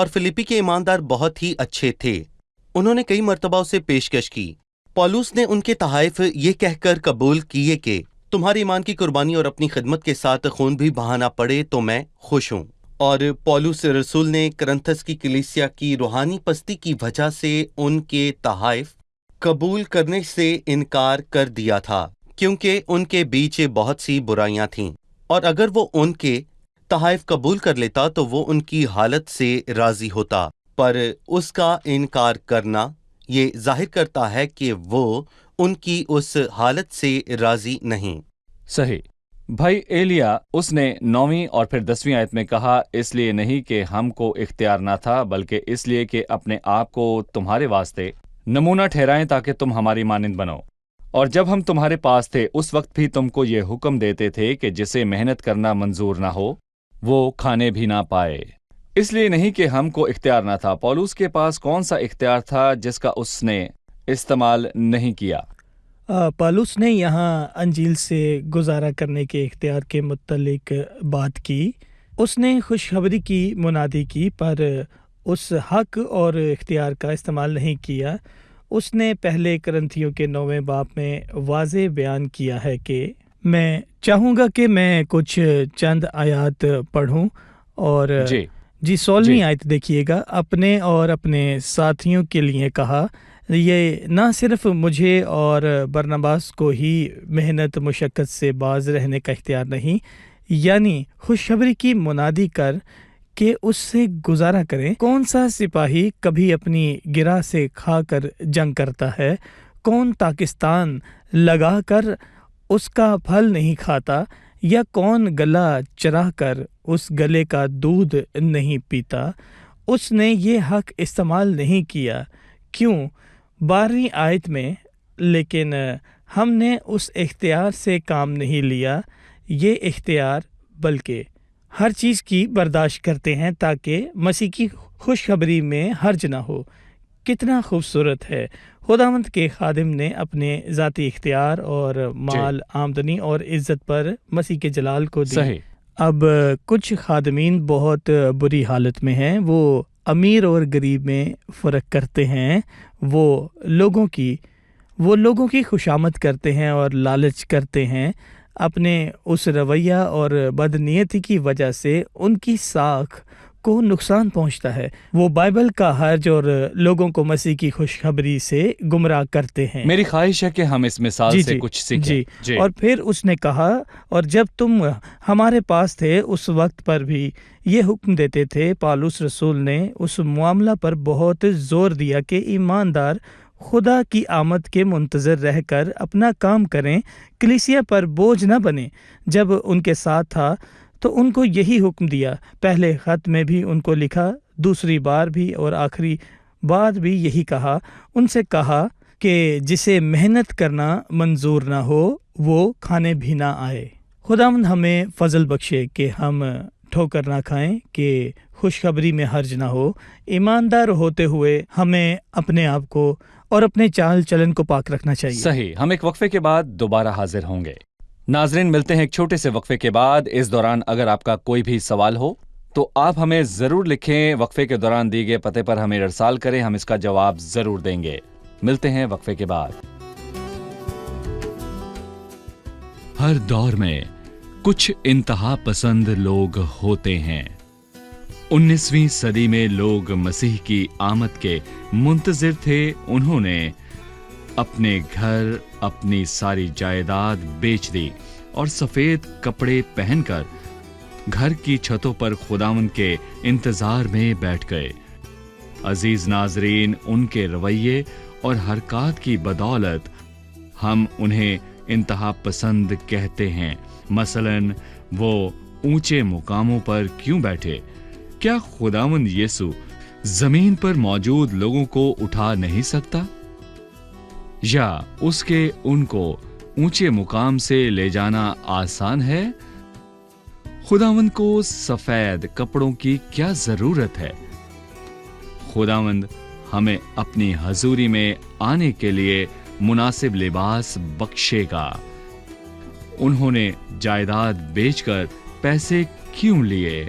اور فلیپی کے ایماندار بہت ہی اچھے تھے۔ انہوں نے کئی مرتبہ اسے پیشکش کی۔ پولس نے ان کے تحائف یہ کہہ کر قبول کیے کہ تمہاری ایمان کی قربانی اور اپنی خدمت کے ساتھ خون بھی بہانا پڑے تو میں خوش ہوں۔ اور پولس رسول نے کرنتھس کی کلیسیا کی روحانی پستی کی وجہ سے ان کے تحائف قبول کرنے سے انکار کر دیا تھا، کیونکہ ان کے بیچ بہت سی برائیاں تھیں، اور اگر وہ ان کے تحائف قبول کر لیتا تو وہ ان کی حالت سے راضی ہوتا، پر اس کا انکار کرنا یہ ظاہر کرتا ہے کہ وہ ان کی اس حالت سے راضی نہیں۔ صحیح۔ بھائی ایلیا اس نے 9ویں اور پھر 10ویں آیت میں کہا، اس لیے نہیں کہ ہم کو اختیار نہ تھا بلکہ اس لیے کہ اپنے آپ کو تمہارے واسطے نمونہ ٹھہرائیں تاکہ تم ہماری مانند بنو۔ اور جب ہم تمہارے پاس تھے اس وقت بھی تم کو یہ حکم دیتے تھے کہ جسے محنت کرنا منظور نہ ہو وہ کھانے بھی نہ پائے۔ اس لیے نہیں کہ ہم کو اختیار نہ تھا۔ پولس کے پاس کون سا اختیار تھا جس کا اس نے استعمال نہیں کیا؟ پالوس نے یہاں انجیل سے گزارا کرنے کے اختیار کے متعلق بات کی۔ اس نے خوشخبری کی منادی کی پر اس حق اور اختیار کا استعمال نہیں کیا۔ اس نے پہلے کرنتھیوں کے 9ویں باب میں واضح بیان کیا ہے کہ میں چاہوں گا کہ میں کچھ چند آیات پڑھوں، اور جی 16ویں آیت دیکھیے گا۔ اپنے اور اپنے ساتھیوں کے لیے کہا، یہ نہ صرف مجھے اور برناباس کو ہی محنت مشقت سے باز رہنے کا اختیار نہیں، یعنی خوشخبری کی منادی کر کہ اس سے گزارا کریں۔ کون سا سپاہی کبھی اپنی گرہ سے کھا کر جنگ کرتا ہے؟ کون پاکستان لگا کر اس کا پھل نہیں کھاتا؟ یا کون گلا چرا کر اس گلے کا دودھ نہیں پیتا؟ اس نے یہ حق استعمال نہیں کیا۔ کیوں؟ 12ویں آیت میں، لیکن ہم نے اس اختیار سے کام نہیں لیا، یہ اختیار بلکہ ہر چیز کی برداشت کرتے ہیں تاکہ مسیح کی خوشخبری میں حرج نہ ہو۔ کتنا خوبصورت ہے! خداوند کے خادم نے اپنے ذاتی اختیار اور مال، آمدنی اور عزت پر مسیح کے جلال کو دی۔ صحیح۔ اب کچھ خادمین بہت بری حالت میں ہیں، وہ امیر اور غریب میں فرق کرتے ہیں، وہ لوگوں کی خوشامد کرتے ہیں اور لالچ کرتے ہیں۔ اپنے اس رویہ اور بدنیتی کی وجہ سے ان کی ساکھ کو نقصان پہنچتا ہے۔ وہ بائبل کا حرج اور لوگوں کو مسیح کی خوشخبری سے گمراہ کرتے ہیں۔ میری خواہش ہے کہ ہم اس مثال سے کچھ سیکھیں۔ جی۔ اور پھر اس نے کہا، اور جب تم ہمارے پاس تھے اس وقت پر بھی یہ حکم دیتے تھے۔ پالوس رسول نے اس معاملہ پر بہت زور دیا کہ ایماندار خدا کی آمد کے منتظر رہ کر اپنا کام کریں، کلیسیا پر بوجھ نہ بنے۔ جب ان کے ساتھ تھا تو ان کو یہی حکم دیا۔ پہلے خط میں بھی ان کو لکھا، دوسری بار بھی اور آخری بار بھی یہی کہا۔ ان سے کہا کہ جسے محنت کرنا منظور نہ ہو وہ کھانے بھی نہ آئے۔ خداوند ہمیں فضل بخشے کہ ہم ٹھوکر نہ کھائیں، کہ خوشخبری میں حرج نہ ہو۔ ایماندار ہوتے ہوئے ہمیں اپنے آپ کو اور اپنے چال چلن کو پاک رکھنا چاہیے۔ صحیح۔ ہم ایک وقفے کے بعد دوبارہ حاضر ہوں گے۔ ناظرین، ملتے ہیں ایک چھوٹے سے وقفے کے بعد۔ اس دوران اگر آپ کا کوئی بھی سوال ہو تو آپ ہمیں ضرور لکھیں۔ وقفے کے دوران دیے گئے پتے پر ہمیں ارسال کریں، ہم اس کا جواب ضرور دیں گے۔ ملتے ہیں وقفے کے بعد۔ ہر دور میں کچھ انتہا پسند لوگ ہوتے ہیں۔ 19ویں صدی میں لوگ مسیح کی آمد کے منتظر تھے۔ انہوں نے اپنے گھر، اپنی ساری جائیداد بیچ دی اور سفید کپڑے پہن کر گھر کی چھتوں پر خداوند کے انتظار میں بیٹھ گئے۔ عزیز ناظرین، ان کے رویے اور حرکات کی بدولت ہم انہیں انتہا پسند کہتے ہیں۔ مثلاً وہ اونچے مقاموں پر کیوں بیٹھے؟ کیا خداوند یسوع زمین پر موجود لوگوں کو اٹھا نہیں سکتا؟ یا اس کے ان کو اونچے مقام سے لے جانا آسان ہے؟ خداوند کو سفید کپڑوں کی کیا ضرورت ہے؟ خداوند ہمیں اپنی حضوری میں آنے کے لیے مناسب لباس بخشے گا۔ انہوں نے جائیداد بیچ کر پیسے کیوں لیے؟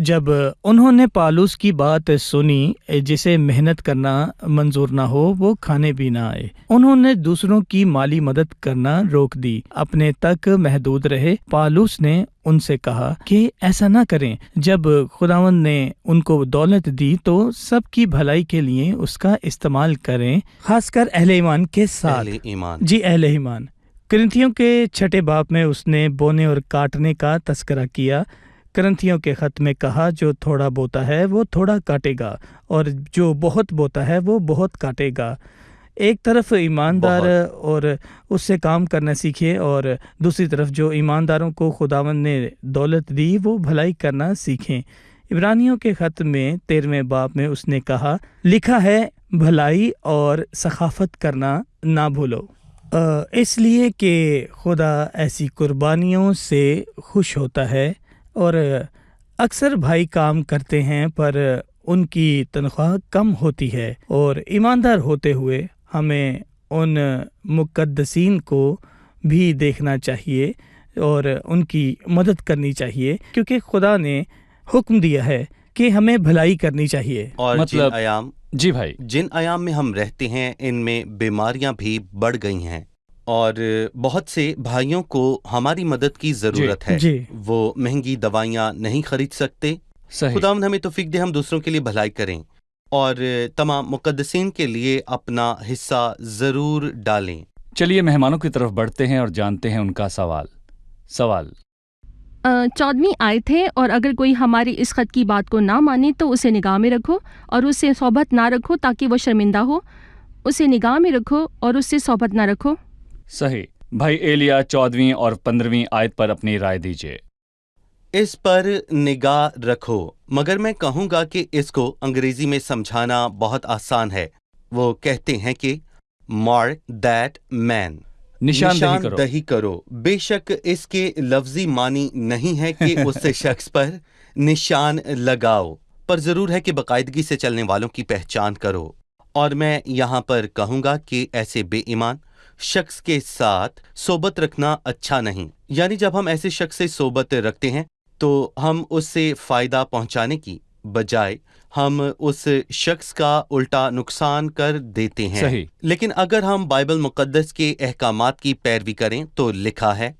جب انہوں نے پالوس کی بات سنی جسے محنت کرنا منظور نہ ہو وہ کھانے بھی نہ آئے، انہوں نے دوسروں کی مالی مدد کرنا روک دی، اپنے تک محدود رہے۔ پالوس نے ان سے کہا کہ ایسا نہ کریں، جب خداوند نے ان کو دولت دی تو سب کی بھلائی کے لیے اس کا استعمال کریں، خاص کر اہل ایمان کے ساتھ۔ اہل ایمان، جی، اہل ایمان۔ کرنتھیوں کے 6 باب میں اس نے بونے اور کاٹنے کا تذکرہ کیا۔ کرنتھیوں کے خط میں کہا جو تھوڑا بوتا ہے وہ تھوڑا کاٹے گا، اور جو بہت بوتا ہے وہ بہت کاٹے گا۔ ایک طرف ایماندار اور اس سے کام کرنا سیکھے، اور دوسری طرف جو ایمانداروں کو خداوند نے دولت دی وہ بھلائی کرنا سیکھیں۔ عبرانیوں کے خط میں 13 باب میں اس نے کہا، لکھا ہے بھلائی اور سخاوت کرنا نہ بھولو، اس لیے کہ خدا ایسی قربانیوں سے خوش ہوتا ہے۔ اور اکثر بھائی کام کرتے ہیں پر ان کی تنخواہ کم ہوتی ہے، اور ایماندار ہوتے ہوئے ہمیں ان مقدسین کو بھی دیکھنا چاہیے اور ان کی مدد کرنی چاہیے، کیونکہ خدا نے حکم دیا ہے کہ ہمیں بھلائی کرنی چاہیے۔ اور مطلب جی بھائی، جن ایام میں ہم رہتے ہیں ان میں بیماریاں بھی بڑھ گئی ہیں، اور بہت سے بھائیوں کو ہماری مدد کی ضرورت ہے۔ جی، وہ مہنگی دوائیاں نہیں خرید سکتے۔ صحیح۔ خداوند ہمیں توفیق دے ہم دوسروں کے لیے بھلائی کریں، اور تمام مقدسین کے لیے اپنا حصہ ضرور ڈالیں۔ چلیے مہمانوں کی طرف بڑھتے ہیں اور جانتے ہیں ان کا سوال۔ 14ویں آیت ہے، اور اگر کوئی ہماری اس خط کی بات کو نہ مانے تو اسے نگاہ میں رکھو اور اس سے صحبت نہ رکھو تاکہ وہ شرمندہ ہو۔ اسے نگاہ میں رکھو اور اس سے صحبت نہ رکھو۔ صحیح۔ بھائی ایلیا 14ویں اور 15ویں آیت پر اپنی رائے دیجیے۔ اس پر نگاہ رکھو، مگر میں کہوں گا کہ اس کو انگریزی میں سمجھانا بہت آسان ہے۔ وہ کہتے ہیں کہ مارک دیٹ مین، نشاندہی کرو۔ بے شک اس کے لفظی معنی نہیں ہے کہ اس شخص پر نشان لگاؤ، پر ضرور ہے کہ باقاعدگی سے چلنے والوں کی پہچان کرو۔ اور میں یہاں پر کہوں گا کہ ایسے بے ایمان شخص کے ساتھ صحبت رکھنا اچھا نہیں، یعنی جب ہم ایسے شخص سے صحبت رکھتے ہیں تو ہم اس سے فائدہ پہنچانے کی بجائے ہم اس شخص کا الٹا نقصان کر دیتے ہیں۔ صحیح۔ لیکن اگر ہم بائبل مقدس کے احکامات کی پیروی کریں تو لکھا ہے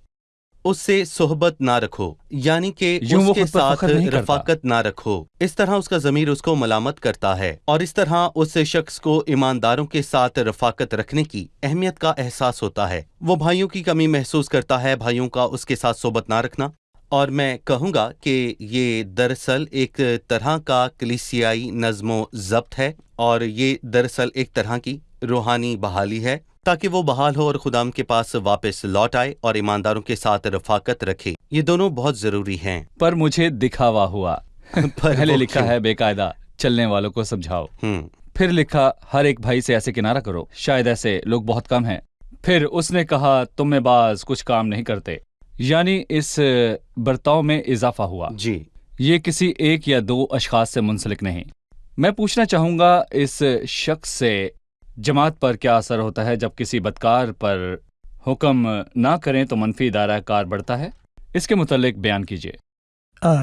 اس سے صحبت نہ رکھو، یعنی کہ اس کے ساتھ رفاقت نہ رکھو۔ اس طرح اس کا ضمیر اس کو ملامت کرتا ہے، اور اس طرح اس شخص کو ایمانداروں کے ساتھ رفاقت رکھنے کی اہمیت کا احساس ہوتا ہے۔ وہ بھائیوں کی کمی محسوس کرتا ہے، بھائیوں کا اس کے ساتھ صحبت نہ رکھنا۔ اور میں کہوں گا کہ یہ دراصل ایک طرح کا کلیسیائی نظم و ضبط ہے، اور یہ دراصل ایک طرح کی روحانی بحالی ہے تاکہ وہ بحال ہو اور خداوند کے پاس واپس لوٹ آئے اور ایمانداروں کے ساتھ رفاقت رکھے۔ یہ دونوں بہت ضروری ہیں۔ پر مجھے دکھاوا ہوا۔ پہلے لکھا ہے بے قاعدہ چلنے والوں کو سمجھاؤ، پھر لکھا ہر ایک بھائی سے ایسے کنارہ کرو، شاید ایسے لوگ بہت کم ہیں۔ پھر اس نے کہا تم میں بعض کچھ کام نہیں کرتے، یعنی اس برتاؤ میں اضافہ ہوا۔ جی، یہ کسی ایک یا دو اشخاص سے منسلک نہیں۔ میں پوچھنا چاہوں گا اس شخص سے جماعت پر کیا اثر ہوتا ہے جب کسی بدکار پر حکم نہ کریں تو منفی دائرہ کار بڑھتا ہے؟ اس کے متعلق بیان کیجیے۔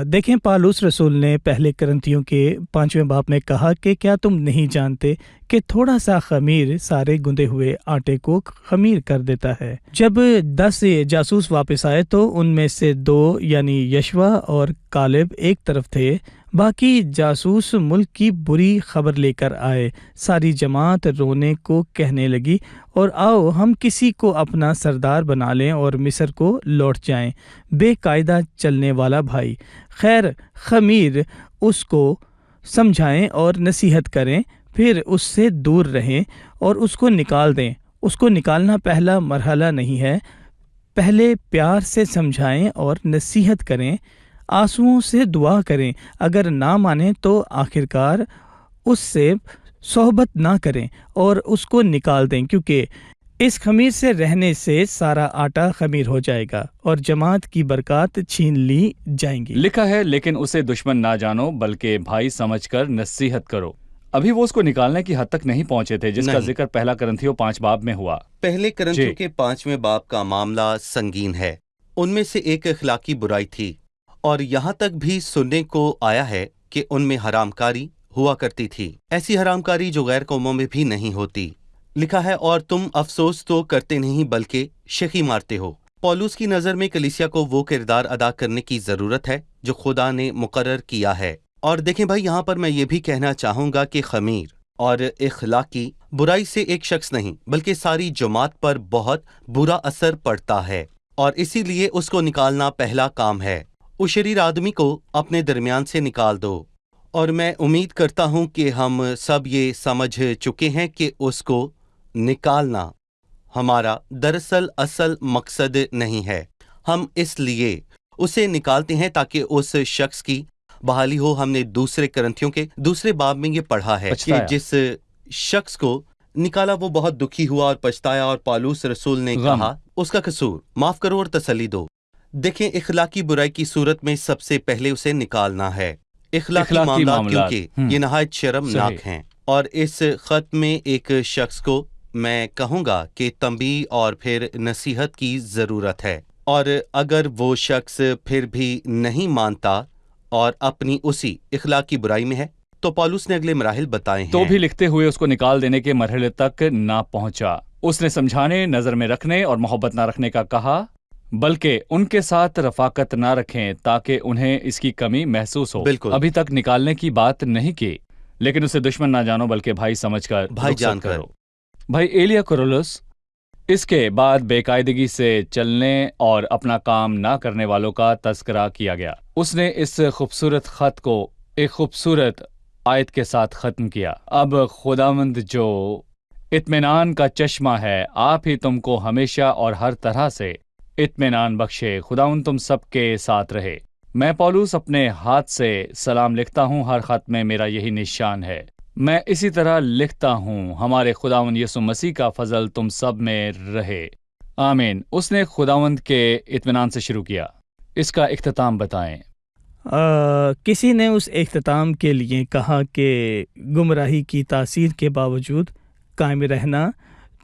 دیکھیں، پالوس رسول نے پہلے کرنتھیوں کے 5ویں باب میں کہا کہ کیا تم نہیں جانتے کہ تھوڑا سا خمیر سارے گندے ہوئے آٹے کو خمیر کر دیتا ہے۔ جب 10 جاسوس واپس آئے تو ان میں سے 2 یعنی یشوا اور کالب ایک طرف تھے، باقی جاسوس ملک کی بری خبر لے کر آئے۔ ساری جماعت رونے کو کہنے لگی، اور آؤ ہم کسی کو اپنا سردار بنا لیں اور مصر کو لوٹ جائیں۔ بے قاعدہ چلنے والا بھائی، خیر خمیر اس کو سمجھائیں اور نصیحت کریں، پھر اس سے دور رہیں اور اس کو نکال دیں۔ اس کو نکالنا پہلا مرحلہ نہیں ہے، پہلے پیار سے سمجھائیں اور نصیحت کریں، آنسوؤں سے دعا کریں۔ اگر نہ مانے تو آخرکار اس سے صحبت نہ کریں اور اس کو نکال دیں، کیونکہ اس خمیر سے رہنے سے سارا آٹا خمیر ہو جائے گا اور جماعت کی برکات چھین لی جائیں گی۔ لکھا ہے لیکن اسے دشمن نہ جانو بلکہ بھائی سمجھ کر نصیحت کرو۔ ابھی وہ اس کو نکالنے کی حد تک نہیں پہنچے تھے جس کا ذکر پہلا کرنتھیوں 5 باب میں ہوا۔ پہلے کرنتھیوں کے 5ویں باب کا معاملہ سنگین ہے۔ ان میں سے ایک اخلاقی برائی تھی، اور یہاں تک بھی سننے کو آیا ہے کہ ان میں حرام کاری ہوا کرتی تھی، ایسی حرام کاری جو غیر قوموں میں بھی نہیں ہوتی۔ لکھا ہے اور تم افسوس تو کرتے نہیں بلکہ شخی مارتے ہو۔ پولس کی نظر میں کلیسیا کو وہ کردار ادا کرنے کی ضرورت ہے جو خدا نے مقرر کیا ہے۔ اور دیکھیں بھائی، یہاں پر میں یہ بھی کہنا چاہوں گا کہ خمیر اور اخلاقی برائی سے ایک شخص نہیں بلکہ ساری جماعت پر بہت برا اثر پڑتا ہے، اور اسی لیے اس کو نکالنا پہلا کام ہے۔ اس شریر آدمی کو اپنے درمیان سے نکال دو، اور میں امید کرتا ہوں کہ ہم سب یہ سمجھ چکے ہیں کہ اس کو نکالنا ہمارا دراصل اصل مقصد نہیں ہے۔ ہم اس لیے اسے نکالتے ہیں تاکہ اس شخص کی بحالی ہو۔ ہم نے دوسرے کرنتھیوں کے دوسرے باب میں یہ پڑھا ہے کہ جس شخص کو نکالا وہ بہت دکھی ہوا اور پچھتایا، اور پالوس رسول نے کہا اس کا قصور معاف کرو اور تسلی دو۔ دیکھیں، اخلاقی برائی کی صورت میں سب سے پہلے اسے نکالنا ہے۔ اخلاقی معاملات کیونکہ یہ نہایت شرمناک ہیں، اور اس خط میں ایک شخص کو میں کہوں گا کہ تنبیہ اور پھر نصیحت کی ضرورت ہے، اور اگر وہ شخص پھر بھی نہیں مانتا اور اپنی اسی اخلاقی برائی میں ہے تو پالوس نے اگلے مراحل بتائے ہیں۔ تو بھی لکھتے ہوئے اس کو نکال دینے کے مرحلے تک نہ پہنچا۔ اس نے سمجھانے، نظر میں رکھنے اور محبت نہ رکھنے کا کہا، بلکہ ان کے ساتھ رفاقت نہ رکھیں تاکہ انہیں اس کی کمی محسوس ہو۔ بالکل۔ ابھی تک نکالنے کی بات نہیں کی، لیکن اسے دشمن نہ جانو بلکہ بھائی سمجھ کر بھائی جان کرو۔ بھائی ایلیا کورولوس، اس کے بعد بے قاعدگی سے چلنے اور اپنا کام نہ کرنے والوں کا تذکرہ کیا گیا۔ اس نے اس خوبصورت خط کو ایک خوبصورت آیت کے ساتھ ختم کیا۔ اب خداوند جو اطمینان کا چشمہ ہے، آپ ہی تم کو ہمیشہ اور ہر طرح سے اطمینان بخشے۔ خداوند تم سب کے ساتھ رہے۔ میں پولس اپنے ہاتھ سے سلام لکھتا ہوں، ہر خط میں میرا یہی نشان ہے۔ میں اسی طرح لکھتا ہوں، ہمارے خداوند یسوع مسیح کا فضل تم سب میں رہے، آمین۔ اس نے خداوند کے اطمینان سے شروع کیا۔ اس کا اختتام بتائیں۔ کسی نے اس اختتام کے لیے کہا کہ گمراہی کی تاثیر کے باوجود قائم رہنا،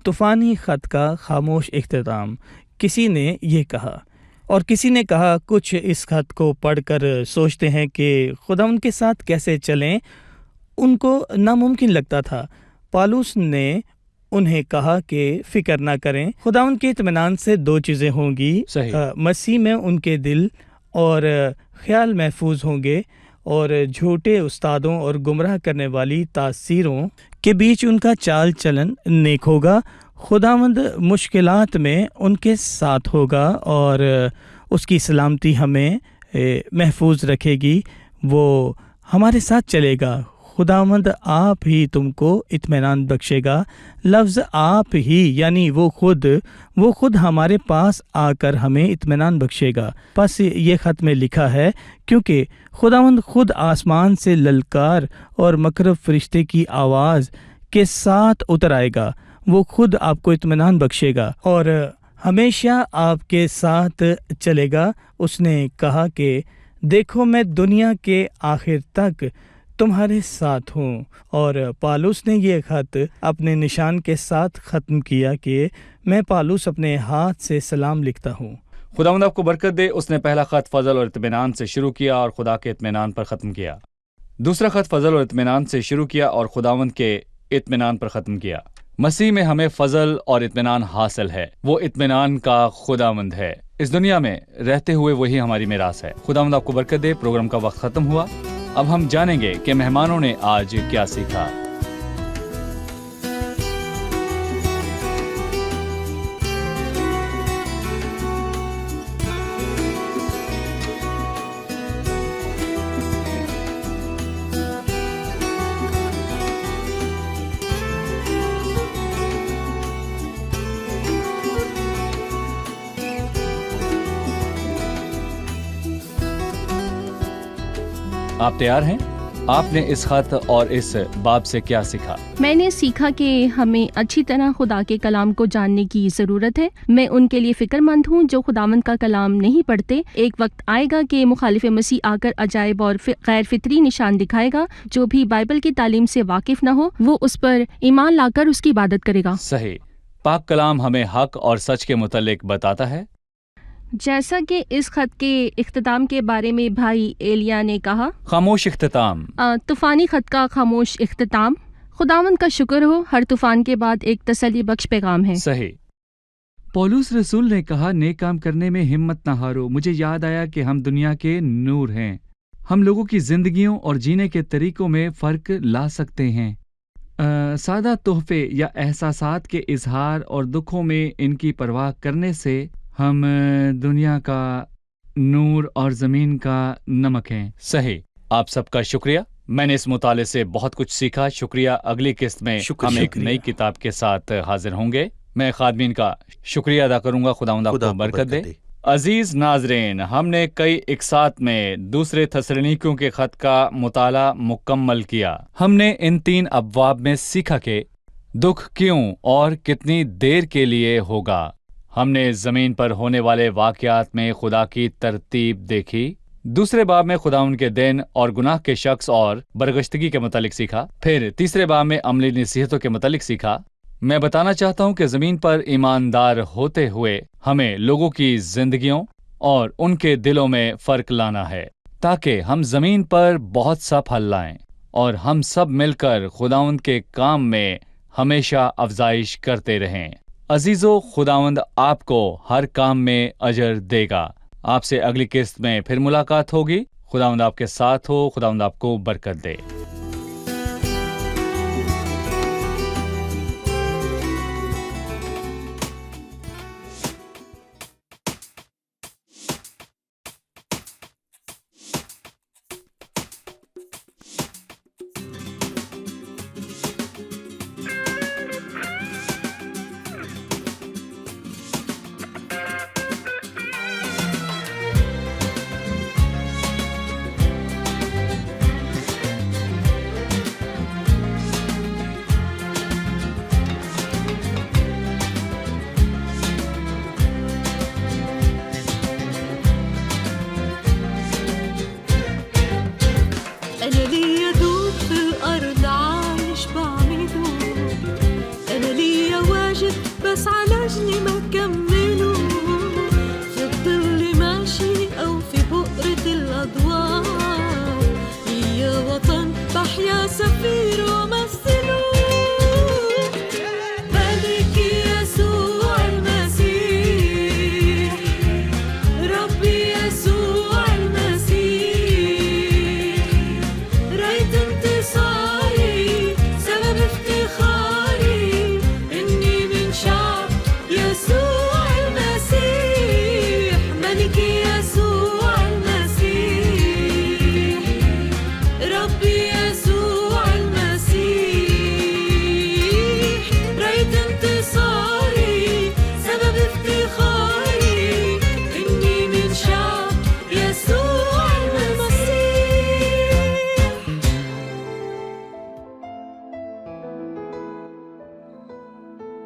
طوفانی خط کا خاموش اختتام۔ کسی نے یہ کہا، اور کسی نے کہا کچھ اس خط کو پڑھ کر سوچتے ہیں کہ خدا ان کے ساتھ کیسے چلیں، ان کو ناممکن لگتا تھا۔ پالوس نے انہیں کہا کہ فکر نہ کریں، خدا ان کے اطمینان سے دو چیزیں ہوں گی، مسیح میں ان کے دل اور خیال محفوظ ہوں گے، اور جھوٹے استادوں اور گمراہ کرنے والی تاثیروں کے بیچ ان کا چال چلن نیک ہوگا۔ خداوند مشکلات میں ان کے ساتھ ہوگا اور اس کی سلامتی ہمیں محفوظ رکھے گی، وہ ہمارے ساتھ چلے گا۔ خداوند آپ ہی تم کو اطمینان بخشے گا۔ لفظ آپ ہی یعنی وہ خود ہمارے پاس آ کر ہمیں اطمینان بخشے گا۔ پس یہ خط میں لکھا ہے، کیونکہ خداوند خود آسمان سے للکار اور مقرب فرشتے کی آواز کے ساتھ اتر آئے گا، وہ خود آپ کو اطمینان بخشے گا اور ہمیشہ آپ کے ساتھ چلے گا۔ اس نے کہا کہ دیکھو میں دنیا کے آخر تک تمہارے ساتھ ہوں، اور پالوس نے یہ خط اپنے نشان کے ساتھ ختم کیا کہ میں پالوس اپنے ہاتھ سے سلام لکھتا ہوں۔ خداوند آپ کو برکت دے۔ اس نے پہلا خط فضل اور اطمینان سے شروع کیا اور خدا کے اطمینان پر ختم کیا۔ دوسرا خط فضل اور اطمینان سے شروع کیا اور خداوند کے اطمینان پر ختم کیا۔ مسیح میں ہمیں فضل اور اطمینان حاصل ہے۔ وہ اطمینان کا خداوند ہے، اس دنیا میں رہتے ہوئے وہی ہماری میراث ہے۔ خداوند آپ کو برکت دے۔ پروگرام کا وقت ختم ہوا۔ اب ہم جانیں گے کہ مہمانوں نے آج کیا سیکھا۔ آپ تیار ہیں؟ آپ نے اس خط اور اس باب سے کیا سیکھا؟ میں نے سیکھا کہ ہمیں اچھی طرح خدا کے کلام کو جاننے کی ضرورت ہے۔ میں ان کے لیے فکر مند ہوں جو خداوند کا کلام نہیں پڑھتے۔ ایک وقت آئے گا کہ مخالف مسیح آ کر عجائب اور غیر فطری نشان دکھائے گا۔ جو بھی بائبل کی تعلیم سے واقف نہ ہو وہ اس پر ایمان لا کر اس کی عبادت کرے گا۔ صحیح۔ پاک کلام ہمیں حق اور سچ کے متعلق بتاتا ہے۔ جیسا کہ اس خط کے اختتام کے بارے میں بھائی ایلیا نے کہا، خاموش اختتام. طوفانی خط کا خاموش اختتام. خداوند کا شکر ہو، ہر طوفان کے بعد ایک تسلی بخش پیغام ہے. صحیح. پولس رسول نے کہا نیک کام کرنے میں ہمت نہ ہارو. مجھے یاد آیا کہ ہم دنیا کے نور ہیں. ہم لوگوں کی زندگیوں اور جینے کے طریقوں میں فرق لا سکتے ہیں. سادہ تحفے یا احساسات کے اظہار اور دکھوں میں ان کی پرواہ کرنے سے ہم دنیا کا نور اور زمین کا نمک ہیں. صحیح. آپ سب کا شکریہ. میں نے اس مطالعے سے بہت کچھ سیکھا. شکریہ. اگلی قسط میں ہم ایک نئی کتاب کے ساتھ حاضر ہوں گے. میں خادمین کا شکریہ ادا کروں گا. خداوند آپ کو برکت دے. عزیز ناظرین، ہم نے کئی اقساط میں دوسرے تھسلنیکیوں کے خط کا مطالعہ مکمل کیا. ہم نے ان 3 ابواب میں سیکھا کہ دکھ کیوں اور کتنی دیر کے لیے ہوگا. ہم نے زمین پر ہونے والے واقعات میں خدا کی ترتیب دیکھی. دوسرے باب میں خداوند کے دین اور گناہ کے شخص اور برگشتگی کے متعلق سیکھا. پھر تیسرے باب میں عملی نصیحتوں کے متعلق سیکھا. میں بتانا چاہتا ہوں کہ زمین پر ایماندار ہوتے ہوئے ہمیں لوگوں کی زندگیوں اور ان کے دلوں میں فرق لانا ہے تاکہ ہم زمین پر بہت سا پھل لائیں اور ہم سب مل کر خداوند کے کام میں ہمیشہ افزائش کرتے رہیں. عزیزو، خداوند آپ کو ہر کام میں اجر دے گا. آپ سے اگلی قسط میں پھر ملاقات ہوگی. خداوند آپ کے ساتھ ہو. خداوند آپ کو برکت دے.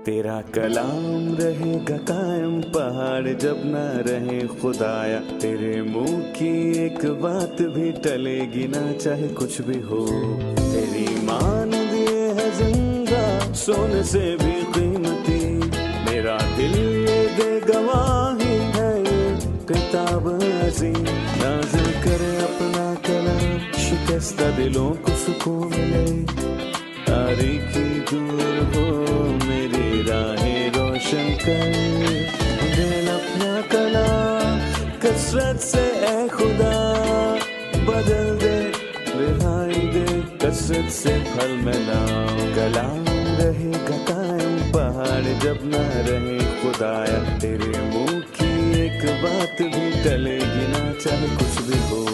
تیرا کلام رہے گا قائم، پہاڑ جب نہ رہے خدایا. تیرے منہ کی ایک بات بھی ٹلے گی نہ، چاہے کچھ بھی ہو. تیری مانند یہ ہے زندہ، سونے سے بھی قیمتی. میرا دل یہ دے گواہی ہے، یہ کتاب عظیم. نازل کرے اپنا کلام، شکستہ دلوں کو سکون ملے. تاریکی دور ہو میری راہیں روشن کر. دل اپنا کلام کثرت سے اے خدا بدل دے، رہائی دے کثرت سے پھل میں لاؤ. کلام رہے گا قائم، پہاڑ جب نہ رہے خدایا. تیرے منہ کی ایک بات بھی ٹلے گی نہ، چاہے کچھ بھی ہو.